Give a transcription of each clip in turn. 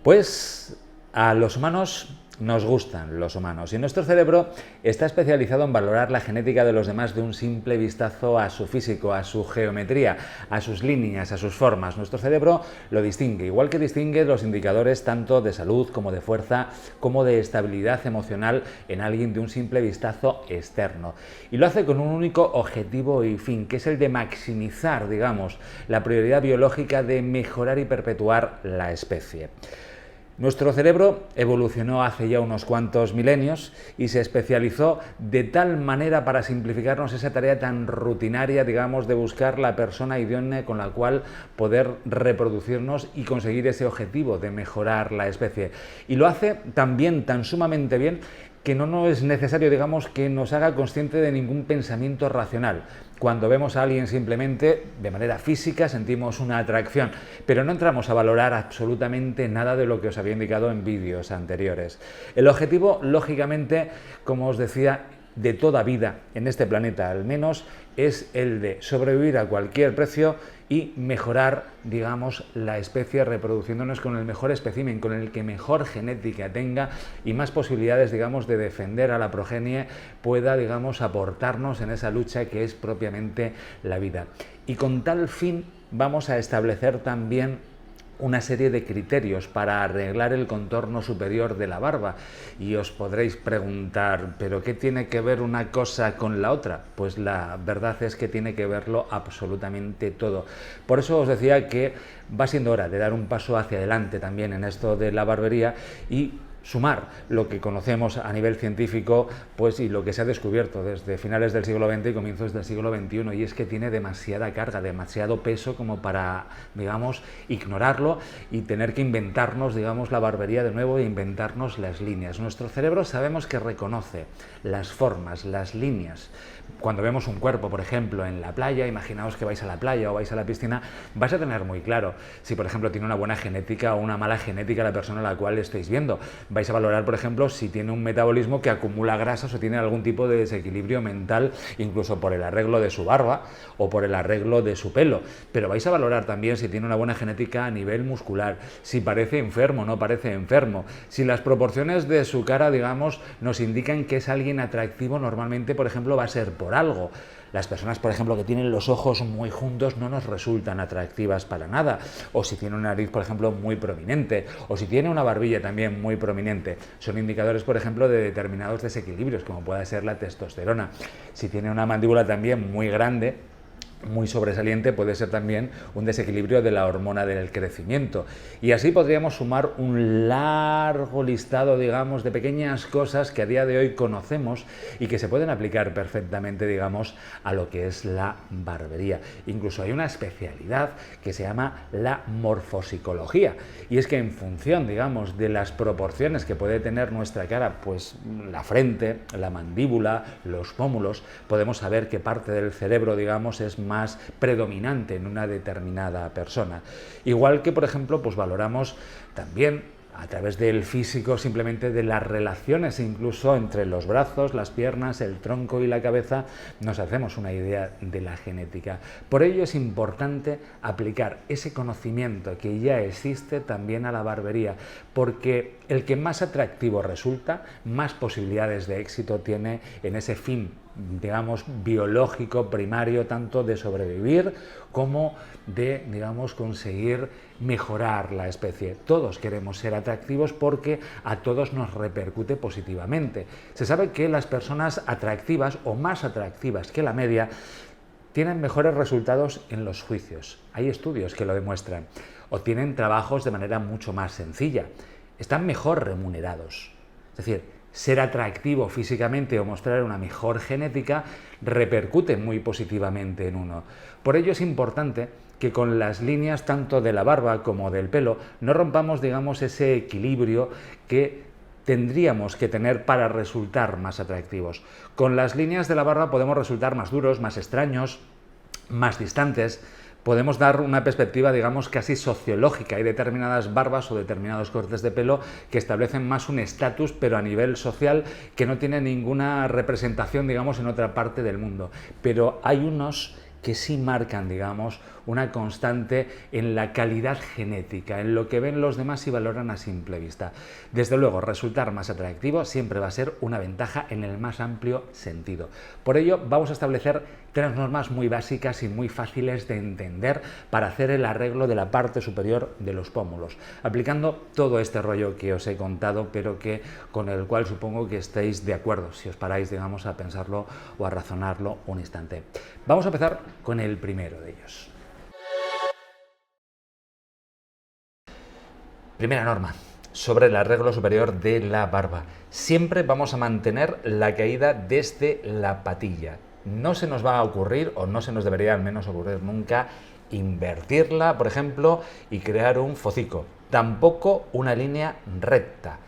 Pues a los humanos nos gustan los humanos y nuestro cerebro está especializado en valorar la genética de los demás de un simple vistazo a su físico, a su geometría, a sus líneas, a sus formas. Nuestro cerebro lo distingue, igual que distingue los indicadores tanto de salud como de fuerza, como de estabilidad emocional en alguien de un simple vistazo externo. Y lo hace con un único objetivo y fin, que es el de maximizar, digamos, la prioridad biológica de mejorar y perpetuar la especie. Nuestro cerebro evolucionó hace ya unos cuantos milenios y se especializó de tal manera para simplificarnos esa tarea tan rutinaria, digamos, de buscar la persona idónea con la cual poder reproducirnos y conseguir ese objetivo de mejorar la especie. Y lo hace también, tan sumamente bien, que no es necesario, digamos, que nos haga consciente de ningún pensamiento racional. Cuando vemos a alguien simplemente, de manera física, sentimos una atracción, pero no entramos a valorar absolutamente nada de lo que os había indicado en vídeos anteriores. El objetivo, lógicamente, como os decía, de toda vida en este planeta al menos, es el de sobrevivir a cualquier precio y mejorar, digamos, la especie reproduciéndonos con el mejor espécimen, con el que mejor genética tenga y más posibilidades, digamos, de defender a la progenie pueda, digamos, aportarnos en esa lucha que es propiamente la vida. Y con tal fin vamos a establecer también una serie de criterios para arreglar el contorno superior de la barba. Y os podréis preguntar, ¿pero qué tiene que ver una cosa con la otra? Pues la verdad es que tiene que verlo absolutamente todo. Por eso os decía que va siendo hora de dar un paso hacia adelante también en esto de la barbería y sumar lo que conocemos a nivel científico, pues, y lo que se ha descubierto desde finales del siglo XX y comienzos del siglo XXI, y es que tiene demasiada carga, demasiado peso como para, digamos, ignorarlo y tener que inventarnos, digamos, la barbería de nuevo e inventarnos las líneas. Nuestro cerebro sabemos que reconoce las formas, las líneas. Cuando vemos un cuerpo, por ejemplo, en la playa, imaginaos que vais a la playa o vais a la piscina, vais a tener muy claro si, por ejemplo, tiene una buena genética o una mala genética la persona a la cual estáis viendo. Vais a valorar, por ejemplo, si tiene un metabolismo que acumula grasas o tiene algún tipo de desequilibrio mental, incluso por el arreglo de su barba o por el arreglo de su pelo. Pero vais a valorar también si tiene una buena genética a nivel muscular, si parece enfermo o no parece enfermo, si las proporciones de su cara, digamos, nos indican que es alguien atractivo. Normalmente, por ejemplo, va a ser por algo. Las personas, por ejemplo, que tienen los ojos muy juntos no nos resultan atractivas para nada. O si tiene una nariz, por ejemplo, muy prominente. O si tiene una barbilla también muy prominente. Son indicadores, por ejemplo, de determinados desequilibrios, como puede ser la testosterona. Si tiene una mandíbula también muy grande, muy sobresaliente, puede ser también un desequilibrio de la hormona del crecimiento. Y así podríamos sumar un largo listado, digamos, de pequeñas cosas que a día de hoy conocemos y que se pueden aplicar perfectamente, digamos, a lo que es la barbería. Incluso hay una especialidad que se llama la morfopsicología, y es que en función, digamos, de las proporciones que puede tener nuestra cara, pues la frente, la mandíbula, los pómulos, podemos saber qué parte del cerebro, digamos, es más predominante en una determinada persona. Igual que, por ejemplo, pues valoramos también a través del físico, simplemente de las relaciones incluso entre los brazos, las piernas, el tronco y la cabeza, nos hacemos una idea de la genética. Por ello es importante aplicar ese conocimiento que ya existe también a la barbería, porque el que más atractivo resulta, más posibilidades de éxito tiene en ese fin, digamos, biológico primario, tanto de sobrevivir como de, digamos, conseguir mejorar la especie. Todos queremos ser atractivos porque a todos nos repercute positivamente. Se sabe que las personas atractivas o más atractivas que la media tienen mejores resultados en los juicios. Hay estudios que lo demuestran. O tienen trabajos de manera mucho más sencilla. Están mejor remunerados. Es decir, ser atractivo físicamente o mostrar una mejor genética repercute muy positivamente en uno. Por ello es importante que con las líneas tanto de la barba como del pelo no rompamos, digamos, ese equilibrio que tendríamos que tener para resultar más atractivos. Con las líneas de la barba podemos resultar más duros, más extraños, más distantes. podemos dar una perspectiva, digamos, casi sociológica. Hay determinadas barbas o determinados cortes de pelo que establecen más un estatus, pero a nivel social, que no tiene ninguna representación, digamos, en otra parte del mundo. Pero hay unos que sí marcan, digamos, una constante en la calidad genética, en lo que ven los demás y valoran a simple vista. Desde luego, resultar más atractivo siempre va a ser una ventaja en el más amplio sentido. Por ello, vamos a establecer 3 normas muy básicas y muy fáciles de entender para hacer el arreglo de la parte superior de los pómulos, aplicando todo este rollo que os he contado, pero con el cual supongo que estéis de acuerdo, si os paráis, digamos, a pensarlo o a razonarlo un instante. Vamos a empezar con el primero de ellos. Primera norma, sobre el arreglo superior de la barba. Siempre vamos a mantener la caída desde la patilla. No se nos va a ocurrir, o no se nos debería al menos ocurrir nunca, invertirla, por ejemplo, y crear un focico. Tampoco una línea recta.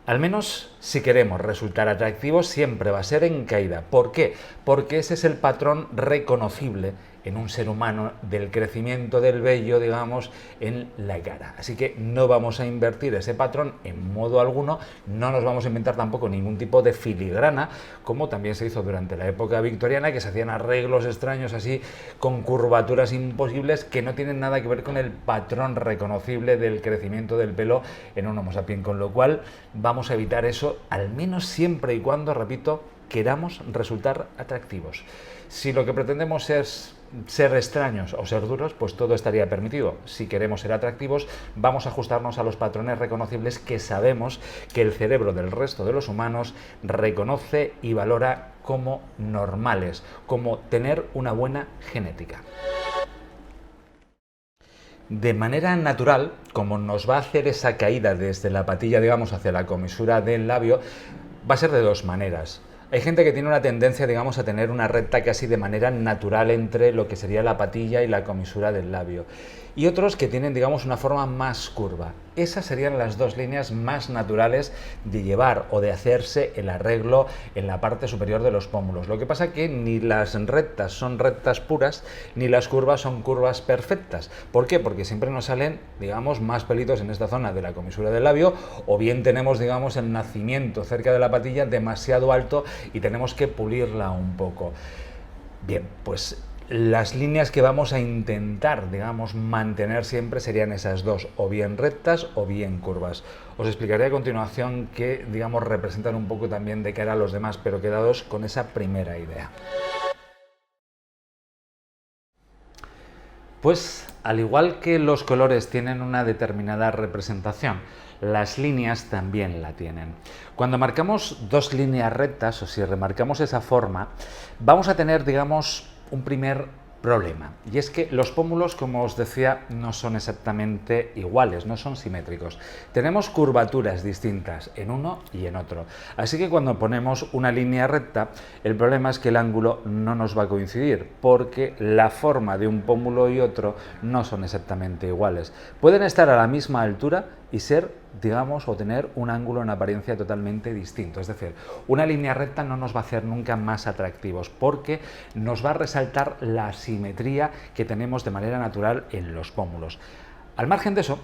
Al menos si queremos resultar atractivos siempre va a ser en caída. ¿Por qué? Porque ese es el patrón reconocible en un ser humano del crecimiento del vello, digamos, en la cara. Así que no vamos a invertir ese patrón en modo alguno, no nos vamos a inventar tampoco ningún tipo de filigrana, como también se hizo durante la época victoriana, que se hacían arreglos extraños así, con curvaturas imposibles que no tienen nada que ver con el patrón reconocible del crecimiento del pelo en un Homo sapiens, con lo cual vamos a evitar eso, al menos siempre y cuando, repito, queramos resultar atractivos. Si lo que pretendemos es ser extraños o ser duros, pues todo estaría permitido. Si queremos ser atractivos, vamos a ajustarnos a los patrones reconocibles que sabemos que el cerebro del resto de los humanos reconoce y valora como normales, como tener una buena genética. De manera natural, como nos va a hacer esa caída desde la patilla, digamos, hacia la comisura del labio, va a ser de 2 maneras. Hay gente que tiene una tendencia, digamos, a tener una recta casi de manera natural entre lo que sería la patilla y la comisura del labio. Y otros que tienen, digamos, una forma más curva. Esas serían las 2 líneas más naturales de llevar o de hacerse el arreglo en la parte superior de los pómulos. Lo que pasa que ni las rectas son rectas puras, ni las curvas son curvas perfectas. ¿Por qué? Porque siempre nos salen, digamos, más pelitos en esta zona de la comisura del labio, o bien tenemos, digamos, el nacimiento cerca de la patilla demasiado alto y tenemos que pulirla un poco. Bien, pues las líneas que vamos a intentar, digamos, mantener siempre serían esas 2, o bien rectas o bien curvas. Os explicaré a continuación que, digamos, representan un poco también de cara a los demás, pero quedaos con esa primera idea. Pues, al igual que los colores tienen una determinada representación, las líneas también la tienen. Cuando marcamos 2 líneas rectas, o si remarcamos esa forma, vamos a tener, digamos, un primer problema. Y es que los pómulos, como os decía, no son exactamente iguales, no son simétricos. Tenemos curvaturas distintas en uno y en otro. Así que cuando ponemos una línea recta, el problema es que el ángulo no nos va a coincidir, porque la forma de un pómulo y otro no son exactamente iguales. Pueden estar a la misma altura y ser, digamos, o tener un ángulo en apariencia totalmente distinto. Es decir, una línea recta no nos va a hacer nunca más atractivos, porque nos va a resaltar la simetría que tenemos de manera natural en los pómulos. Al margen de eso,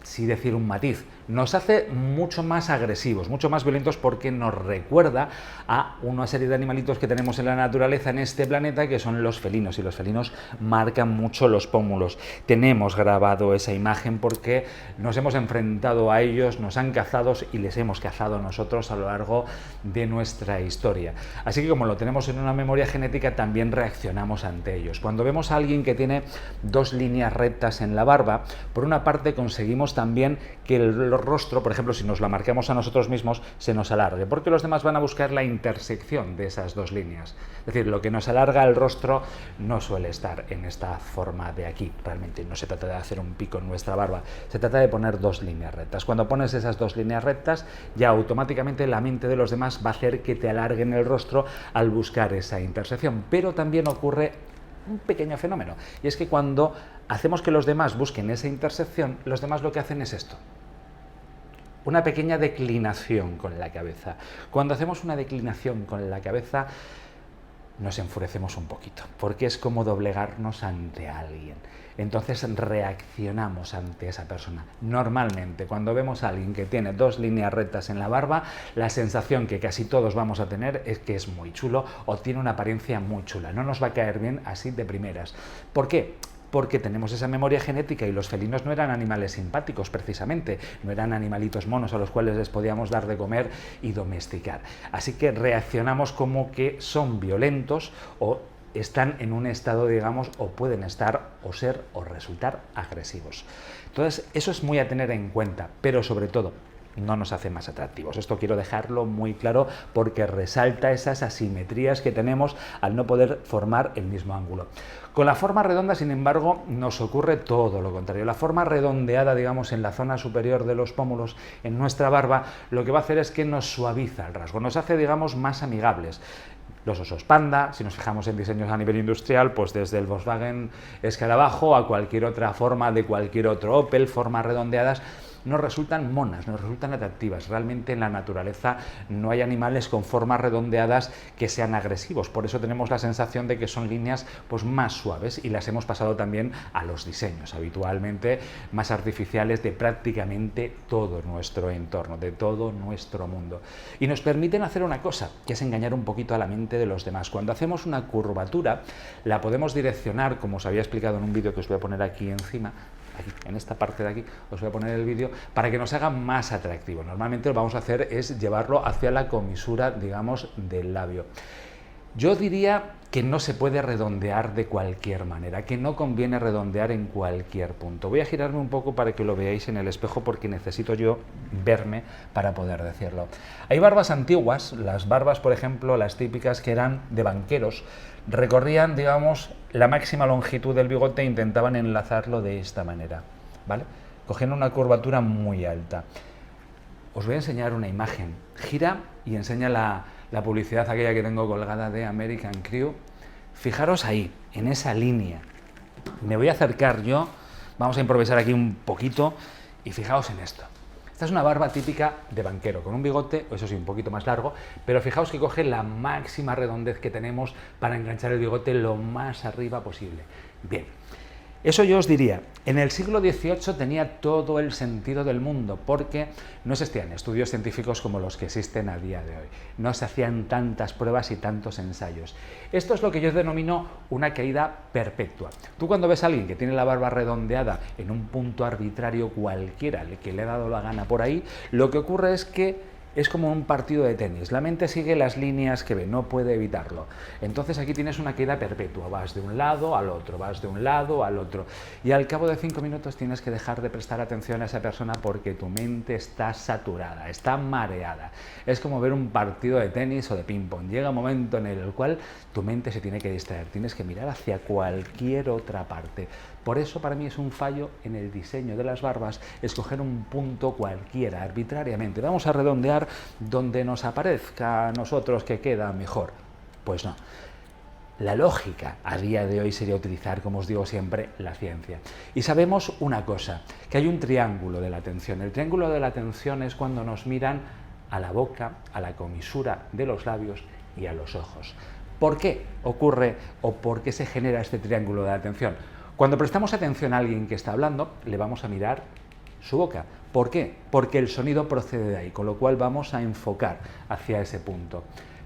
sí decir un matiz, nos hace mucho más agresivos, mucho más violentos, porque nos recuerda a una serie de animalitos que tenemos en la naturaleza en este planeta, que son los felinos, y los felinos marcan mucho los pómulos. Tenemos grabado esa imagen porque nos hemos enfrentado a ellos, nos han cazado y les hemos cazado nosotros a lo largo de nuestra historia. Así que como lo tenemos en una memoria genética, también reaccionamos ante ellos. Cuando vemos a alguien que tiene 2 líneas rectas en la barba, por una parte conseguimos también que el rostro, por ejemplo, si nos la marcamos a nosotros mismos, se nos alargue, porque los demás van a buscar la intersección de esas 2 líneas. Es decir, lo que nos alarga el rostro no suele estar en esta forma de aquí. Realmente no se trata de hacer un pico en nuestra barba, se trata de poner 2 líneas rectas. Cuando pones esas 2 líneas rectas, ya automáticamente la mente de los demás va a hacer que te alarguen el rostro al buscar esa intersección. Pero también ocurre un pequeño fenómeno, y es que cuando hacemos que los demás busquen esa intersección, los demás lo que hacen es esto: una pequeña declinación con la cabeza. Cuando hacemos una declinación con la cabeza, nos enfurecemos un poquito, porque es como doblegarnos ante alguien. Entonces reaccionamos ante esa persona. Normalmente, cuando vemos a alguien que tiene 2 líneas rectas en la barba, la sensación que casi todos vamos a tener es que es muy chulo o tiene una apariencia muy chula. No nos va a caer bien así de primeras. ¿Por qué? Porque tenemos esa memoria genética y los felinos no eran animales simpáticos precisamente, no eran animalitos monos a los cuales les podíamos dar de comer y domesticar. Así que reaccionamos como que son violentos o están en un estado, digamos, o pueden estar o ser o resultar agresivos. Entonces, eso es muy a tener en cuenta, pero sobre todo, no nos hace más atractivos. Esto quiero dejarlo muy claro porque resalta esas asimetrías que tenemos al no poder formar el mismo ángulo. Con la forma redonda, sin embargo, nos ocurre todo lo contrario. La forma redondeada, digamos, en la zona superior de los pómulos, en nuestra barba, lo que va a hacer es que nos suaviza el rasgo, nos hace, digamos, más amigables. Los osos panda, si nos fijamos en diseños a nivel industrial, pues desde el Volkswagen Escarabajo a cualquier otra forma de cualquier otro Opel, formas redondeadas, nos resultan monas, nos resultan atractivas. Realmente en la naturaleza no hay animales con formas redondeadas que sean agresivos, por eso tenemos la sensación de que son líneas pues más suaves y las hemos pasado también a los diseños, habitualmente más artificiales de prácticamente todo nuestro entorno, de todo nuestro mundo. Y nos permiten hacer una cosa, que es engañar un poquito a la mente de los demás. Cuando hacemos una curvatura, la podemos direccionar, como os había explicado en un vídeo que os voy a poner aquí encima, aquí, en esta parte de aquí, os voy a poner el vídeo, para que nos haga más atractivo. Normalmente lo que vamos a hacer es llevarlo hacia la comisura, digamos, del labio. Yo diría que no se puede redondear de cualquier manera, que no conviene redondear en cualquier punto. Voy a girarme un poco para que lo veáis en el espejo porque necesito yo verme para poder decirlo. Hay barbas antiguas, las barbas, por ejemplo, las típicas que eran de banqueros, recorrían, digamos, la máxima longitud del bigote e intentaban enlazarlo de esta manera, ¿vale? Cogían una curvatura muy alta. Os voy a enseñar una imagen. Gira y enseña la publicidad aquella que tengo colgada de American Crew. Fijaros ahí, en esa línea. Me voy a acercar yo, vamos a improvisar aquí un poquito y fijaos en esto. Esta es una barba típica de banquero, con un bigote, eso sí, un poquito más largo, pero fijaos que coge la máxima redondez que tenemos para enganchar el bigote lo más arriba posible. Bien. Eso yo os diría, en el siglo XVIII tenía todo el sentido del mundo porque no existían estudios científicos como los que existen a día de hoy. No se hacían tantas pruebas y tantos ensayos. Esto es lo que yo denomino una caída perpetua. Tú cuando ves a alguien que tiene la barba redondeada en un punto arbitrario cualquiera, que le ha dado la gana por ahí, lo que ocurre es que es como un partido de tenis, la mente sigue las líneas que ve, no puede evitarlo. Entonces aquí tienes una caída perpetua, vas de un lado al otro, vas de un lado al otro. Y al cabo de 5 minutos tienes que dejar de prestar atención a esa persona porque tu mente está saturada, está mareada. Es como ver un partido de tenis o de ping-pong. Llega un momento en el cual tu mente se tiene que distraer, tienes que mirar hacia cualquier otra parte. Por eso para mí es un fallo en el diseño de las barbas escoger un punto cualquiera, arbitrariamente. Vamos a redondear donde nos aparezca a nosotros que queda mejor. Pues no. La lógica a día de hoy sería utilizar, como os digo siempre, la ciencia. Y sabemos una cosa, que hay un triángulo de la atención. El triángulo de la atención es cuando nos miran a la boca, a la comisura de los labios y a los ojos. ¿Por qué ocurre o por qué se genera este triángulo de la atención? Cuando prestamos atención a alguien que está hablando, le vamos a mirar su boca. ¿Por qué? Porque el sonido procede de ahí, con lo cual vamos a enfocar hacia ese punto.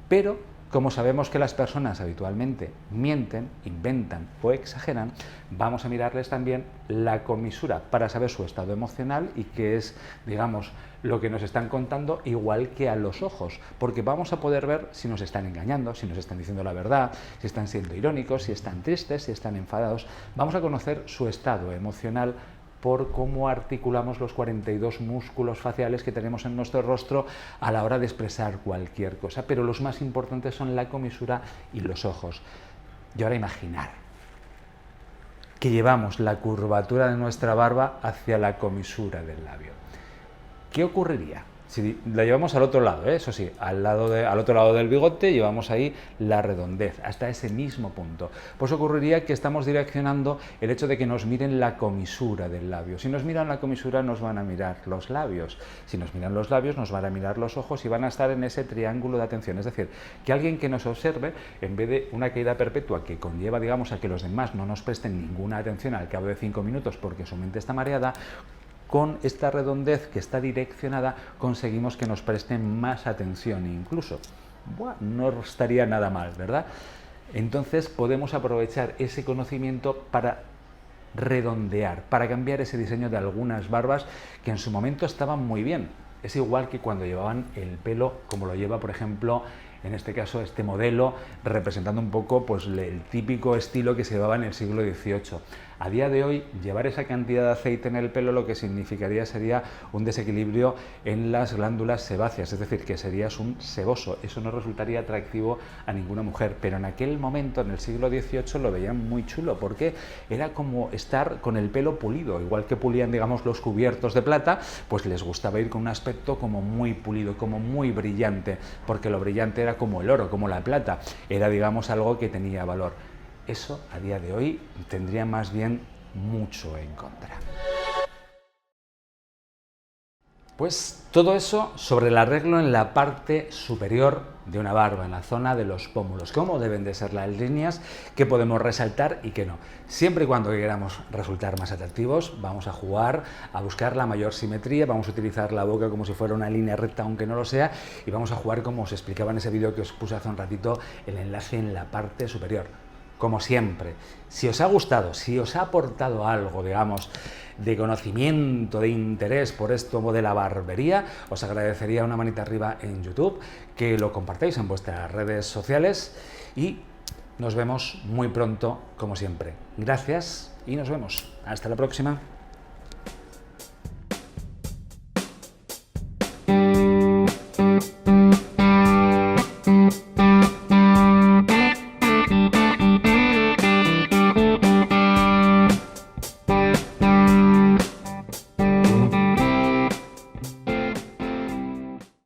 Pero, como sabemos que las personas habitualmente mienten, inventan o exageran, vamos a mirarles también la comisura para saber su estado emocional y qué es, digamos, lo que nos están contando, igual que a los ojos, porque vamos a poder ver si nos están engañando, si nos están diciendo la verdad, si están siendo irónicos, si están tristes, si están enfadados. Vamos a conocer su estado emocional por cómo articulamos los 42 músculos faciales que tenemos en nuestro rostro a la hora de expresar cualquier cosa, pero los más importantes son la comisura y los ojos. Y ahora imaginar que llevamos la curvatura de nuestra barba hacia la comisura del labio. ¿Qué ocurriría? Si la llevamos al otro lado, eso sí, al otro lado del bigote llevamos ahí la redondez, hasta ese mismo punto. Pues ocurriría que estamos direccionando el hecho de que nos miren la comisura del labio. Si nos miran la comisura nos van a mirar los labios. Si nos miran los labios nos van a mirar los ojos y van a estar en ese triángulo de atención. Es decir, que alguien que nos observe, en vez de una caída perpetua que conlleva, digamos, a que los demás no nos presten ninguna atención al cabo de 5 minutos porque su mente está mareada, con esta redondez que está direccionada conseguimos que nos presten más atención incluso. Buah, no estaría nada mal, ¿verdad? Entonces podemos aprovechar ese conocimiento para redondear, para cambiar ese diseño de algunas barbas que en su momento estaban muy bien. Es igual que cuando llevaban el pelo como lo lleva, por ejemplo, en este caso este modelo, representando un poco pues, el típico estilo que se llevaba en el siglo XVIII. A día de hoy, llevar esa cantidad de aceite en el pelo lo que significaría sería un desequilibrio en las glándulas sebáceas, es decir, que serías un seboso. Eso no resultaría atractivo a ninguna mujer, pero en aquel momento, en el siglo XVIII, lo veían muy chulo, porque era como estar con el pelo pulido, igual que pulían, digamos, los cubiertos de plata, pues les gustaba ir con un aspecto como muy pulido, como muy brillante, porque lo brillante era como el oro, como la plata, era, digamos, algo que tenía valor. Eso, a día de hoy, tendría más bien mucho en contra. Pues todo eso sobre el arreglo en la parte superior de una barba, en la zona de los pómulos, cómo deben de ser las líneas, qué podemos resaltar y qué no. Siempre y cuando queramos resultar más atractivos, vamos a jugar a buscar la mayor simetría, vamos a utilizar la boca como si fuera una línea recta, aunque no lo sea, y vamos a jugar, como os explicaba en ese vídeo que os puse hace un ratito, el enlace en la parte superior. Como siempre, si os ha gustado, si os ha aportado algo, digamos, de conocimiento, de interés por esto de la barbería, os agradecería una manita arriba en YouTube, que lo compartáis en vuestras redes sociales y nos vemos muy pronto, como siempre. Gracias y nos vemos. Hasta la próxima.